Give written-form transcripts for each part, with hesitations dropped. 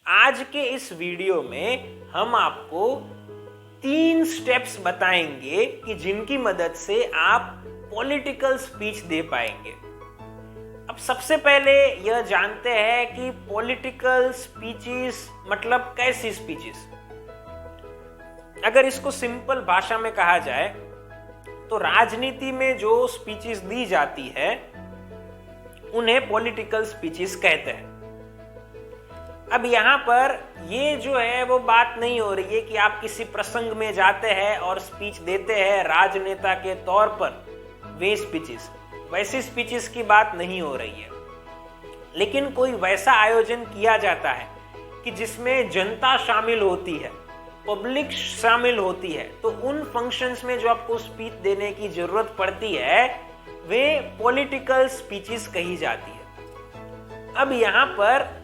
आज के इस वीडियो में हम आपको 3 स्टेप्स बताएंगे कि जिनकी मदद से आप पॉलिटिकल स्पीच दे पाएंगे। अब सबसे पहले यह जानते हैं कि पॉलिटिकल स्पीचेस मतलब कैसी स्पीचेस। अगर इसको सिंपल भाषा में कहा जाए तो राजनीति में जो स्पीचेस दी जाती है उन्हें पॉलिटिकल स्पीचेस कहते हैं। अब यहाँ पर ये जो है वो बात नहीं हो रही है कि आप किसी प्रसंग में जाते हैं और स्पीच देते हैं राजनेता के तौर पर, वे स्पीचेस, वैसी स्पीचेस की बात नहीं हो रही है। लेकिन कोई वैसा आयोजन किया जाता है कि जिसमें जनता शामिल होती है, पब्लिक शामिल होती है, तो उन फंक्शंस में जो आपको स्पीच देने की जरूरत पड़ती है वे पॉलिटिकल स्पीचेस कही जाती है। अब यहाँ पर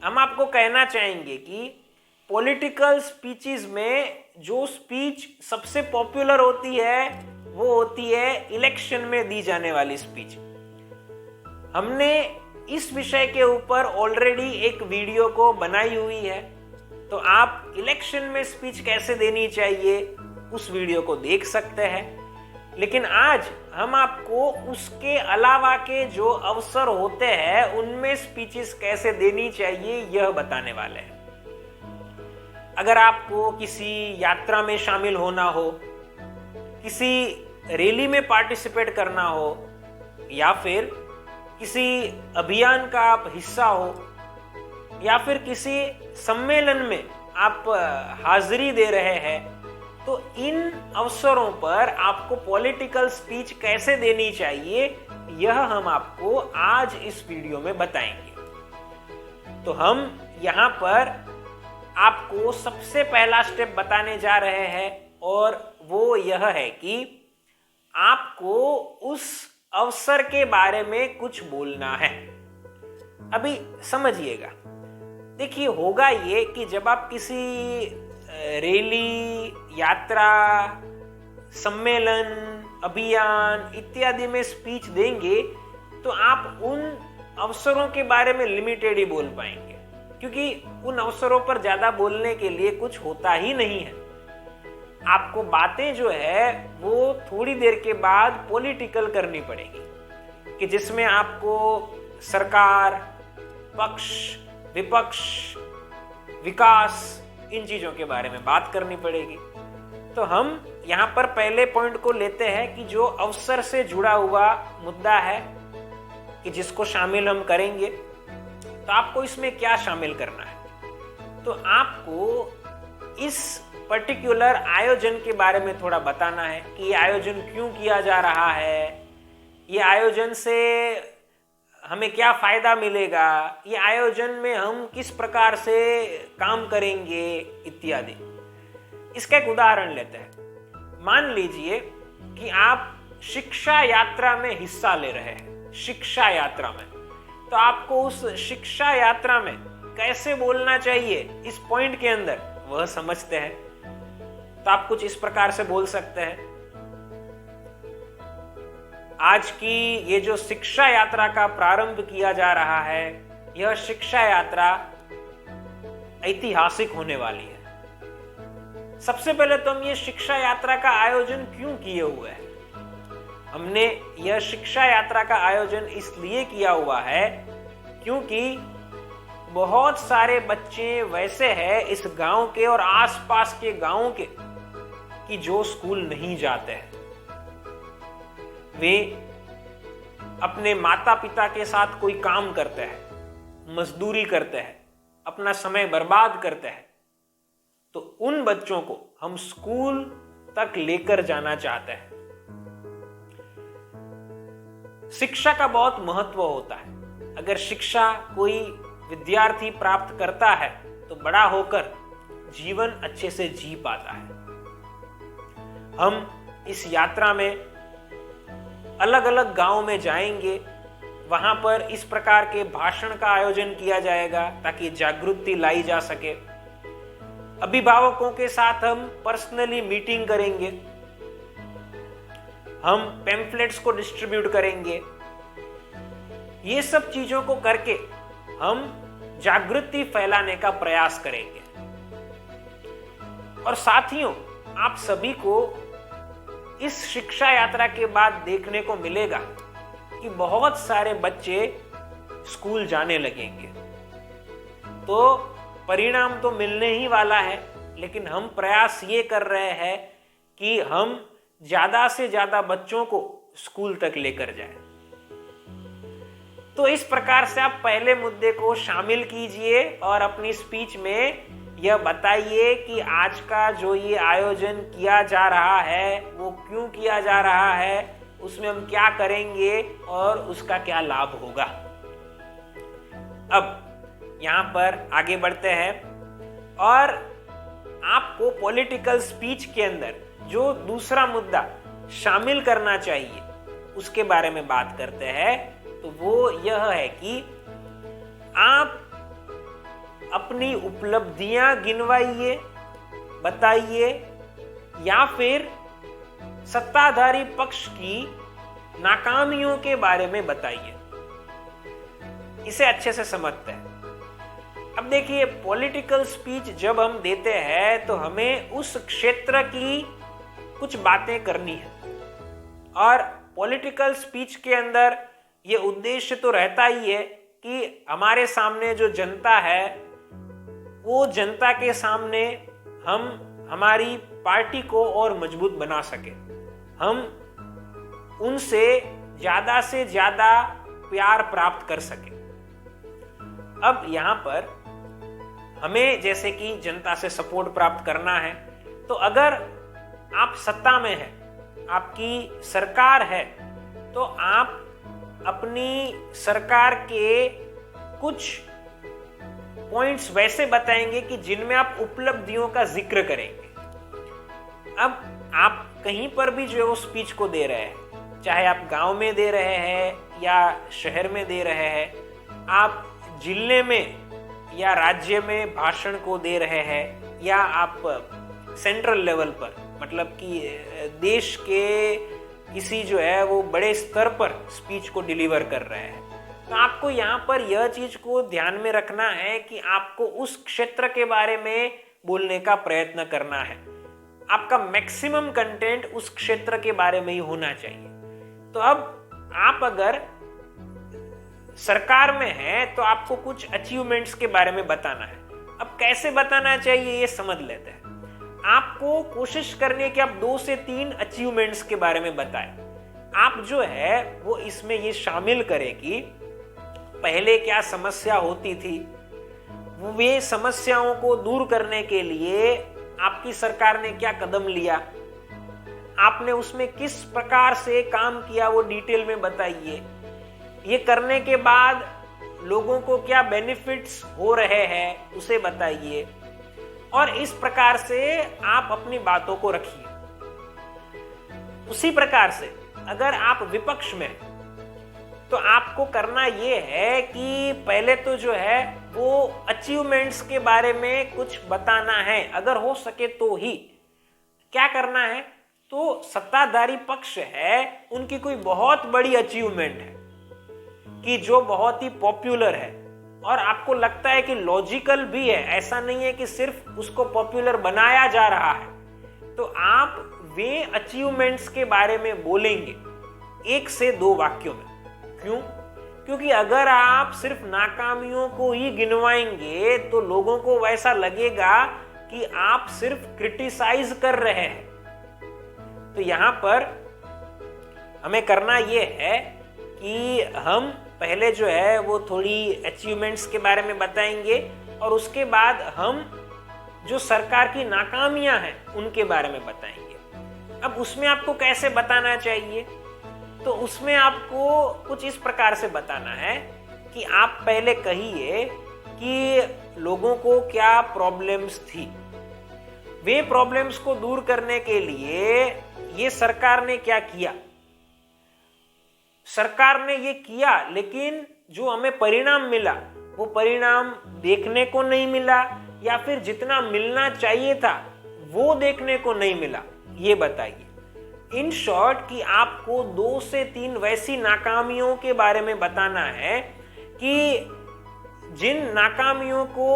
हम आपको कहना चाहेंगे कि पॉलिटिकल स्पीचेस में जो स्पीच सबसे पॉपुलर होती है वो होती है इलेक्शन में दी जाने वाली स्पीच। हमने इस विषय के ऊपर ऑलरेडी एक वीडियो को बनाई हुई है, तो आप इलेक्शन में स्पीच कैसे देनी चाहिए उस वीडियो को देख सकते हैं। लेकिन आज हम आपको उसके अलावा के जो अवसर होते हैं उनमें स्पीचेस कैसे देनी चाहिए यह बताने वाले हैं। अगर आपको किसी यात्रा में शामिल होना हो, किसी रैली में पार्टिसिपेट करना हो, या फिर किसी अभियान का आप हिस्सा हो, या फिर किसी सम्मेलन में आप हाजिरी दे रहे हैं, तो इन अवसरों पर आपको पॉलिटिकल स्पीच कैसे देनी चाहिए यह हम आपको आज इस वीडियो में बताएंगे। तो हम यहाँ पर आपको सबसे पहला स्टेप बताने जा रहे हैं और वो यह है कि आपको उस अवसर के बारे में कुछ बोलना है। अभी समझिएगा, देखिए होगा ये कि जब आप किसी रैली, यात्रा, सम्मेलन, अभियान इत्यादि में स्पीच देंगे तो आप उन अवसरों के बारे में लिमिटेड ही बोल पाएंगे, क्योंकि उन अवसरों पर ज्यादा बोलने के लिए कुछ होता ही नहीं है। आपको बातें जो है वो थोड़ी देर के बाद पॉलिटिकल करनी पड़ेगी, कि जिसमें आपको सरकार, पक्ष, विपक्ष, विकास, इन चीजों के बारे में बात करनी पड़ेगी। तो हम यहाँ पर पहले पॉइंट को लेते हैं कि जो अवसर से जुड़ा हुआ मुद्दा है कि जिसको शामिल हम करेंगे, तो आपको इसमें क्या शामिल करना है। तो आपको इस पर्टिकुलर आयोजन के बारे में थोड़ा बताना है कि ये आयोजन क्यों किया जा रहा है, ये आयोजन से हमें क्या फायदा मिलेगा, ये आयोजन में हम किस प्रकार से काम करेंगे इत्यादि। इसका एक उदाहरण लेते हैं। मान लीजिए कि आप शिक्षा यात्रा में हिस्सा ले रहे हैं, शिक्षा यात्रा में, तो आपको उस शिक्षा यात्रा में कैसे बोलना चाहिए इस पॉइंट के अंदर वह समझते हैं। तो आप कुछ इस प्रकार से बोल सकते हैं, आज की ये जो शिक्षा यात्रा का प्रारंभ किया जा रहा है, यह शिक्षा यात्रा ऐतिहासिक होने वाली है। सबसे पहले तो हम ये शिक्षा यात्रा का आयोजन क्यों किए हुए हैं। हमने यह शिक्षा यात्रा का आयोजन इसलिए किया हुआ है क्योंकि बहुत सारे बच्चे वैसे हैं इस गांव के और आसपास के गांवों के कि जो स्कूल नहीं जाते हैं। वे अपने माता पिता के साथ कोई काम करते हैं, मजदूरी करते हैं, अपना समय बर्बाद करते हैं। तो उन बच्चों को हम स्कूल तक लेकर जाना चाहते हैं। शिक्षा का बहुत महत्व होता है। अगर शिक्षा कोई विद्यार्थी प्राप्त करता है तो बड़ा होकर जीवन अच्छे से जी पाता है। हम इस यात्रा में अलग अलग गांव में जाएंगे, वहां पर इस प्रकार के भाषण का आयोजन किया जाएगा ताकि जागृति लाई जा सके। अभिभावकों के साथ हम पर्सनली मीटिंग करेंगे, हम पैम्फलेट्स को डिस्ट्रीब्यूट करेंगे। ये सब चीजों को करके हम जागृति फैलाने का प्रयास करेंगे। और साथियों, आप सभी को इस शिक्षा यात्रा के बाद देखने को मिलेगा कि बहुत सारे बच्चे स्कूल जाने लगेंगे। तो परिणाम तो मिलने ही वाला है, लेकिन हम प्रयास ये कर रहे हैं कि हम ज्यादा से ज्यादा बच्चों को स्कूल तक लेकर जाएं। तो इस प्रकार से आप पहले मुद्दे को शामिल कीजिए और अपनी स्पीच में यह बताइए कि आज का जो ये आयोजन किया जा रहा है वो क्यों किया जा रहा है, उसमें हम क्या करेंगे और उसका क्या लाभ होगा। अब यहां पर आगे बढ़ते हैं और आपको पॉलिटिकल स्पीच के अंदर जो दूसरा मुद्दा शामिल करना चाहिए उसके बारे में बात करते हैं। तो वो यह है कि आप अपनी उपलब्धियां गिनवाइए, बताइए, या फिर सत्ताधारी पक्ष की नाकामियों के बारे में बताइए। इसे अच्छे से समझते हैं। अब देखिए, पॉलिटिकल स्पीच जब हम देते हैं तो हमें उस क्षेत्र की कुछ बातें करनी है, और पॉलिटिकल स्पीच के अंदर ये उद्देश्य तो रहता ही है कि हमारे सामने जो जनता है वो जनता के सामने हम हमारी पार्टी को और मजबूत बना सके, हम उनसे ज्यादा से ज्यादा प्यार प्राप्त कर सके। अब यहां पर हमें जैसे कि जनता से सपोर्ट प्राप्त करना है, तो अगर आप सत्ता में हैं, आपकी सरकार है, तो आप अपनी सरकार के कुछ पॉइंट्स वैसे बताएंगे कि जिनमें आप उपलब्धियों का जिक्र करेंगे। अब आप कहीं पर भी जो है वो स्पीच को दे रहे हैं, चाहे आप गांव में दे रहे हैं या शहर में दे रहे हैं, आप जिले में या राज्य में भाषण को दे रहे हैं, या आप सेंट्रल लेवल पर मतलब कि देश के किसी जो है वो बड़े स्तर पर स्पीच को डिलीवर कर रहे हैं, तो आपको यहाँ पर यह चीज को ध्यान में रखना है कि आपको उस क्षेत्र के बारे में बोलने का प्रयत्न करना है। आपका मैक्सिमम कंटेंट उस क्षेत्र के बारे में ही होना चाहिए। तो अब आप अगर सरकार में हैं तो आपको कुछ अचीवमेंट्स के बारे में बताना है। अब कैसे बताना चाहिए ये समझ लेते हैं। आपको कोशिश करनी है कि आप 2 से 3 अचीवमेंट्स के बारे में बताएं। आप जो है वो इसमें ये शामिल करें कि पहले क्या समस्या होती थी, वे समस्याओं को दूर करने के लिए आपकी सरकार ने क्या कदम लिया, आपने उसमें किस प्रकार से काम किया, वो डिटेल में बताइए। ये करने के बाद लोगों को क्या बेनिफिट्स हो रहे हैं उसे बताइए, और इस प्रकार से आप अपनी बातों को रखिए। उसी प्रकार से अगर आप विपक्ष में तो आपको करना यह है कि पहले तो जो है वो अचीवमेंट्स के बारे में कुछ बताना है, अगर हो सके तो ही। क्या करना है, तो सत्ताधारी पक्ष है उनकी कोई बहुत बड़ी अचीवमेंट है कि जो बहुत ही पॉपुलर है और आपको लगता है कि लॉजिकल भी है, ऐसा नहीं है कि सिर्फ उसको पॉपुलर बनाया जा रहा है, तो आप वे अचीवमेंट्स के बारे में बोलेंगे 1 से 2 वाक्यों में। क्यों? क्योंकि अगर आप सिर्फ नाकामियों को ही गिनवाएंगे तो लोगों को वैसा लगेगा कि आप सिर्फ क्रिटिसाइज कर रहे हैं। तो यहां पर हमें करना यह है कि हम पहले जो है वो थोड़ी अचीवमेंट्स के बारे में बताएंगे, और उसके बाद हम जो सरकार की नाकामियां हैं उनके बारे में बताएंगे। अब उसमें आपको कैसे बताना चाहिए, तो उसमें आपको कुछ इस प्रकार से बताना है कि आप पहले कहिए कि लोगों को क्या प्रॉब्लम्स थी, वे प्रॉब्लम्स को दूर करने के लिए ये सरकार ने क्या किया। सरकार ने ये किया, लेकिन जो हमें परिणाम मिला वो परिणाम देखने को नहीं मिला, या फिर जितना मिलना चाहिए था वो देखने को नहीं मिला, ये बताइए। इन शॉर्ट कि आपको 2 से 3 वैसी नाकामियों के बारे में बताना है कि जिन नाकामियों को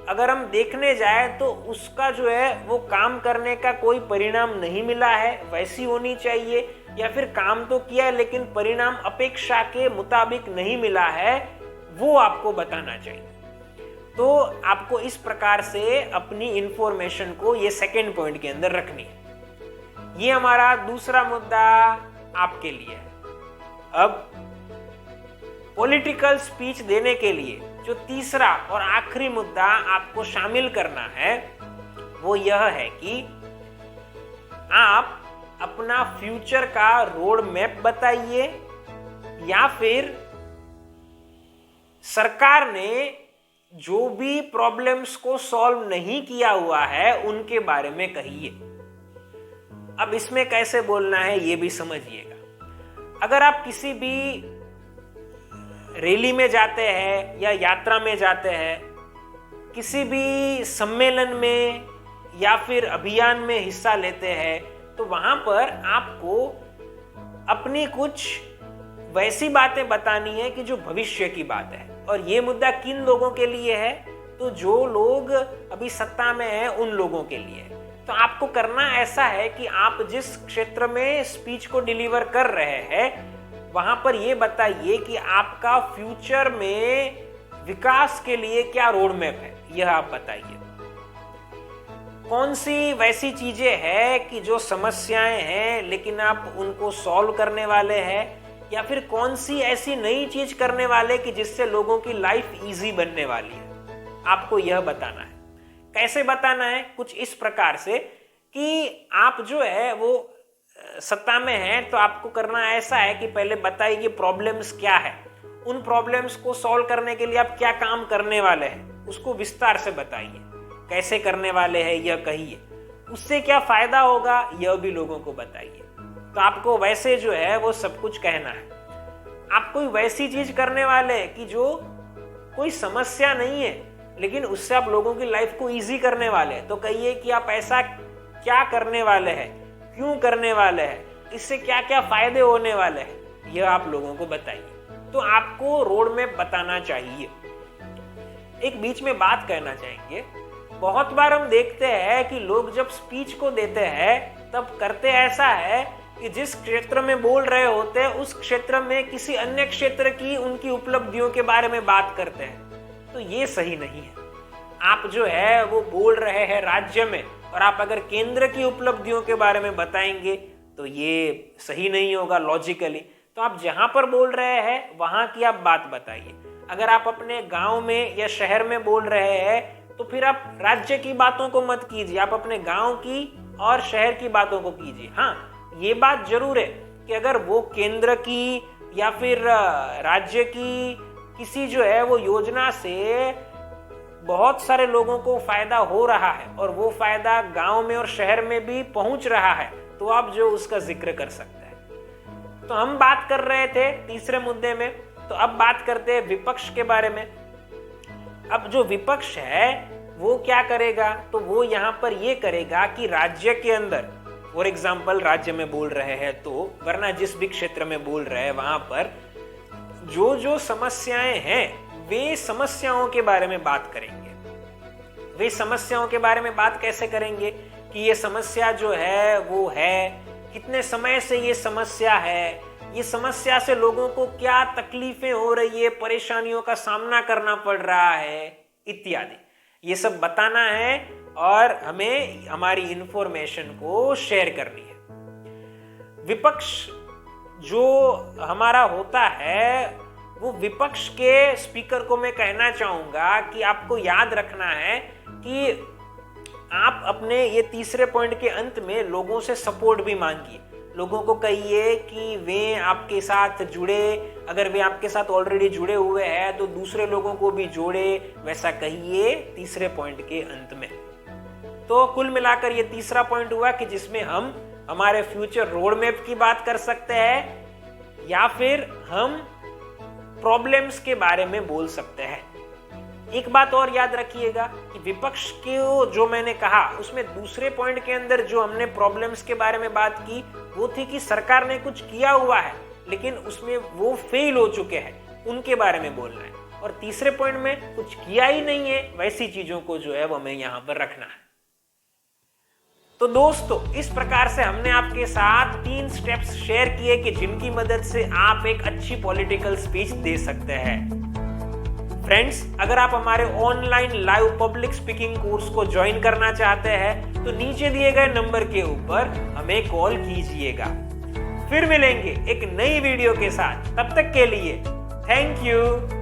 अगर हम देखने जाए तो उसका जो है वो काम करने का कोई परिणाम नहीं मिला है वैसी होनी चाहिए, या फिर काम तो किया है लेकिन परिणाम अपेक्षा के मुताबिक नहीं मिला है, वो आपको बताना चाहिए। तो आपको इस प्रकार से अपनी इंफॉर्मेशन को ये सेकंड पॉइंट के अंदर रखनी है। ये हमारा दूसरा मुद्दा आपके लिए है। अब पॉलिटिकल स्पीच देने के लिए जो तीसरा और आखिरी मुद्दा आपको शामिल करना है वो यह है कि आप अपना फ्यूचर का रोड मैप बताइए, या फिर सरकार ने जो भी प्रॉब्लम्स को सॉल्व नहीं किया हुआ है उनके बारे में कहिए। अब इसमें कैसे बोलना है ये भी समझिएगा। अगर आप किसी भी रैली में जाते हैं या यात्रा में जाते हैं, किसी भी सम्मेलन में या फिर अभियान में हिस्सा लेते हैं, तो वहां पर आपको अपनी कुछ वैसी बातें बतानी है कि जो भविष्य की बात है। और ये मुद्दा किन लोगों के लिए है? तो जो लोग अभी सत्ता में हैं उन लोगों के लिए है। तो आपको करना ऐसा है कि आप जिस क्षेत्र में स्पीच को डिलीवर कर रहे हैं वहां पर यह बताइए कि आपका फ्यूचर में विकास के लिए क्या रोड मैप है, यह आप बताइए। कौन सी वैसी चीजें हैं कि जो समस्याएं हैं लेकिन आप उनको सॉल्व करने वाले हैं, या फिर कौन सी ऐसी नई चीज करने वाले कि जिससे लोगों की लाइफ इजी बनने वाली है, आपको यह बताना है। कैसे बताना है? कुछ इस प्रकार से कि आप जो है वो सत्ता में हैं तो आपको करना ऐसा है कि पहले बताइए प्रॉब्लम्स क्या है, उन प्रॉब्लम्स को सॉल्व करने के लिए आप क्या काम करने वाले हैं उसको विस्तार से बताइए। कैसे करने वाले हैं यह कहिए, उससे क्या फायदा होगा यह भी लोगों को बताइए। तो आपको वैसे जो है वो सब कुछ कहना है। आप कोई वैसी चीज करने वाले हैं कि जो कोई समस्या नहीं है लेकिन उससे आप लोगों की लाइफ को इजी करने वाले हैं, तो कहिए कि आप ऐसा क्या करने वाले हैं, क्यों करने वाले हैं, इससे क्या क्या फायदे होने वाले हैं, यह आप लोगों को बताइए। तो आपको रोड मैप बताना चाहिए। एक बीच में बात कहना चाहेंगे, बहुत बार हम देखते हैं कि लोग जब स्पीच को देते हैं तब करते ऐसा है कि जिस क्षेत्र में बोल रहे होते हैं उस क्षेत्र में किसी अन्य क्षेत्र की उनकी उपलब्धियों के बारे में बात करते हैं। तो ये सही नहीं है। आप जो है वो बोल रहे हैं राज्य में, और आप अगर केंद्र की उपलब्धियों के बारे में बताएंगे तो ये सही नहीं होगा लॉजिकली। तो आप जहां पर बोल रहे हैं वहां की आप बात बताइए। अगर आप अपने गांव में या शहर में बोल रहे हैं तो फिर आप राज्य की बातों को मत कीजिए, आप अपने गांव की और शहर की बातों को कीजिए। हाँ, ये बात जरूर है कि अगर वो केंद्र की या फिर राज्य की किसी जो है वो योजना से बहुत सारे लोगों को फायदा हो रहा है और वो फायदा गांव में और शहर में भी पहुंच रहा है, तो आप जो उसका जिक्र कर सकते हैं। तो हम बात कर रहे थे तीसरे मुद्दे में, तो अब बात करते हैं विपक्ष के बारे में। अब जो विपक्ष है वो क्या करेगा? तो वो यहाँ पर ये करेगा कि राज्य के अंदर, फॉर एग्जाम्पल राज्य में बोल रहे हैं तो, वरना जिस भी क्षेत्र में बोल रहे हैं वहां पर जो जो समस्याएं हैं वे समस्याओं के बारे में बात करेंगे। वे समस्याओं के बारे में बात कैसे करेंगे कि ये समस्या जो है वो है, कितने समय से ये समस्या है, ये समस्या से लोगों को क्या तकलीफें हो रही है, परेशानियों का सामना करना पड़ रहा है इत्यादि। ये सब बताना है और हमें हमारी इंफॉर्मेशन को शेयर करनी है। विपक्ष जो हमारा होता है वो विपक्ष के स्पीकर को मैं कहना चाहूंगा कि आपको याद रखना है कि आप अपने ये तीसरे पॉइंट के अंत में लोगों से सपोर्ट भी मांगिए। लोगों को कहिए कि वे आपके साथ जुड़े, अगर वे आपके साथ ऑलरेडी जुड़े हुए हैं तो दूसरे लोगों को भी जोड़े, वैसा कहिए तीसरे पॉइंट के अंत में। तो कुल मिलाकर ये तीसरा पॉइंट हुआ कि जिसमें हम हमारे फ्यूचर रोड मैप की बात कर सकते हैं या फिर हम प्रॉब्लम्स के बारे में बोल सकते हैं। एक बात और याद रखिएगा कि विपक्ष के जो मैंने कहा उसमें दूसरे पॉइंट के अंदर जो हमने प्रॉब्लम्स के बारे में बात की वो थी कि सरकार ने कुछ किया हुआ है लेकिन उसमें वो फेल हो चुके हैं, उनके बारे में बोलना है। और तीसरे पॉइंट में कुछ किया ही नहीं है, वैसी चीजों को जो है वो हमें यहां पर रखना है। तो दोस्तों, इस प्रकार से हमने आपके साथ 3 स्टेप्स शेयर किए कि जिनकी मदद से आप एक अच्छी पॉलिटिकल स्पीच दे सकते हैं। फ्रेंड्स, अगर आप हमारे online live public speaking course को ज्वाइन करना चाहते हैं तो नीचे दिए गए नंबर के ऊपर हमें कॉल कीजिएगा। फिर मिलेंगे एक नई वीडियो के साथ, तब तक के लिए थैंक यू।